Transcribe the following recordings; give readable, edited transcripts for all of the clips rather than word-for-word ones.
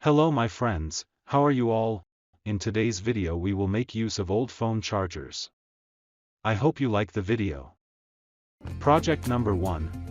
Hello my friends, how are you all? In today's video we will make use of old phone chargers. I hope you like the video. Project number 1.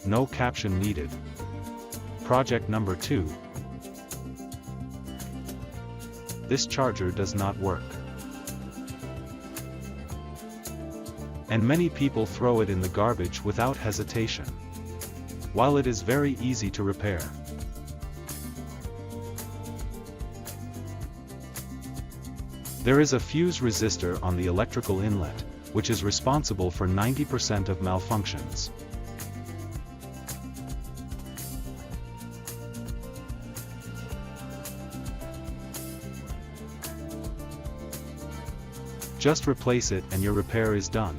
No caption needed. Project number 2. This charger does not work. And many people throw it in the garbage without hesitation. While it is very easy to repair. There is a fuse resistor on the electrical inlet, which is responsible for 90% of malfunctions. Just replace it and your repair is done.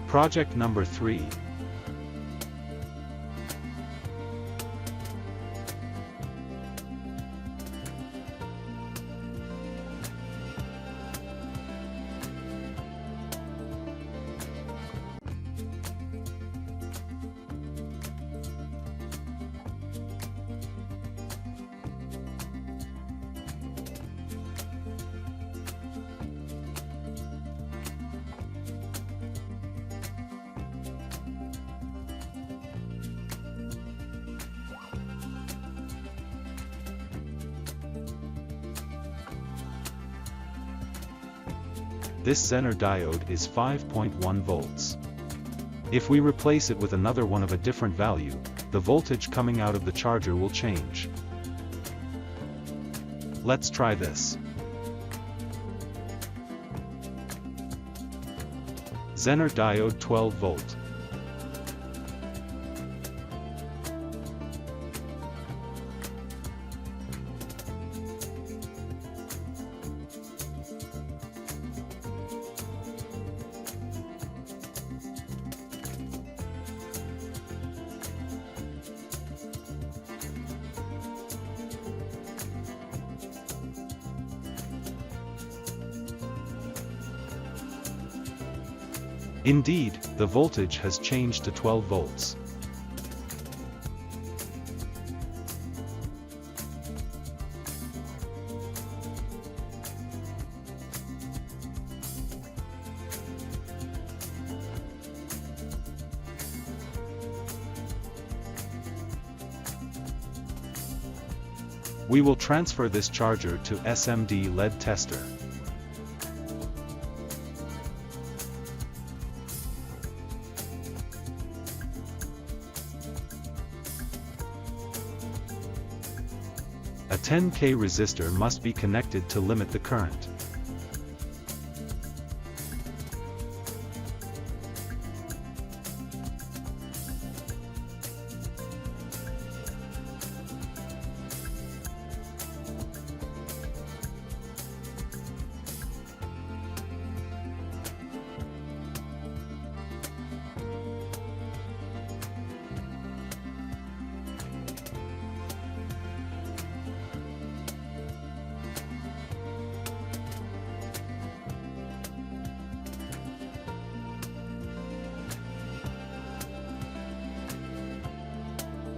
Project number 3. This Zener diode is 5.1 volts. If we replace it with another one of a different value, the voltage coming out of the charger will change. Let's try this. Zener diode 12 volt. Indeed, the voltage has changed to 12 volts. We will transfer this charger to SMD LED tester. A 10K resistor must be connected to limit the current.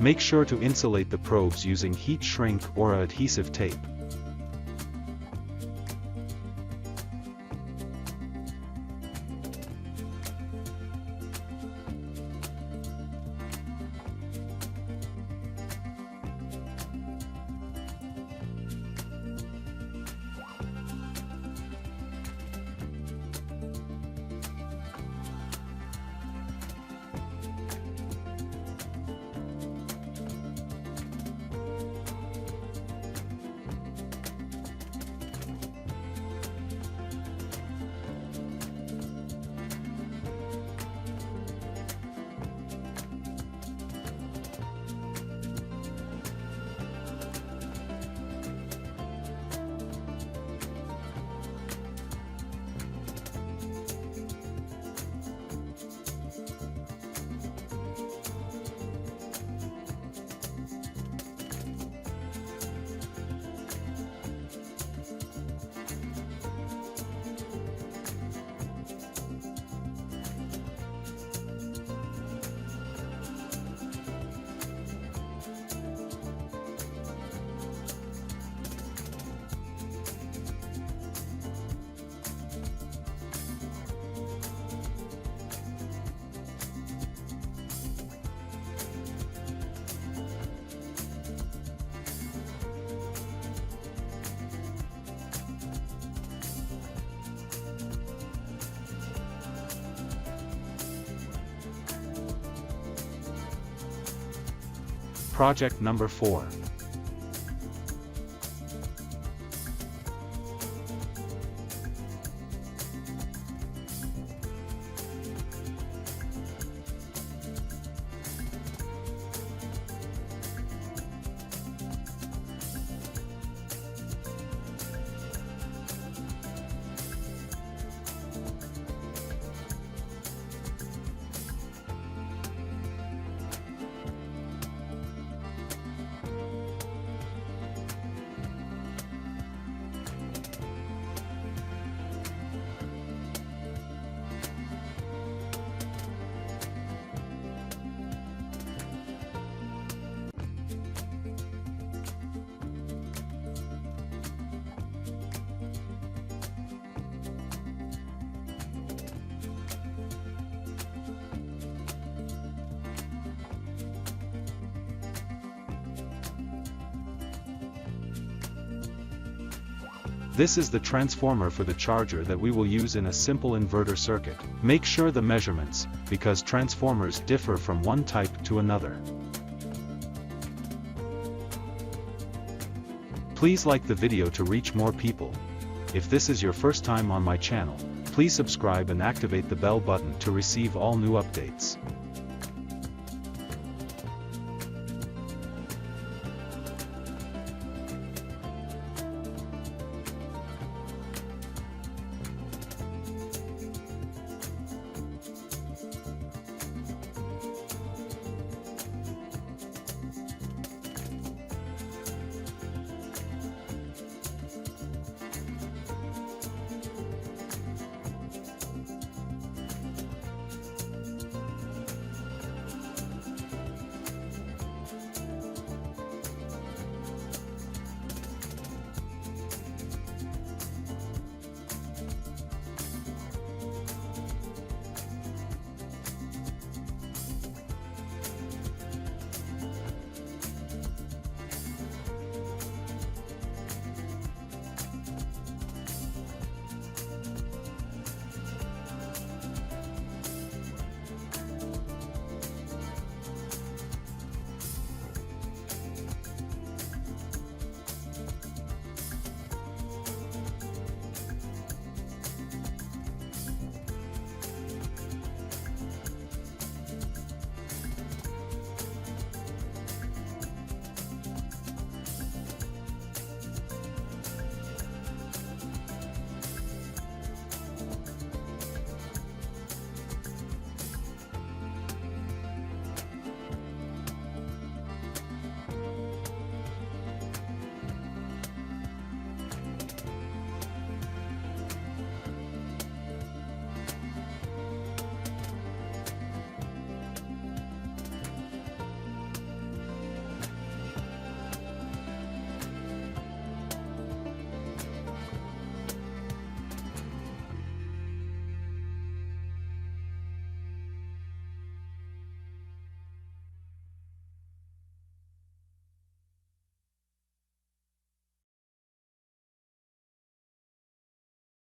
Make sure to insulate the probes using heat shrink or adhesive tape. Project number 4. This is the transformer for the charger that we will use in a simple inverter circuit. Make sure the measurements, because transformers differ from one type to another. Please like the video to reach more people. If this is your first time on my channel, please subscribe and activate the bell button to receive all new updates.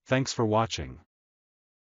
Thanks for watching.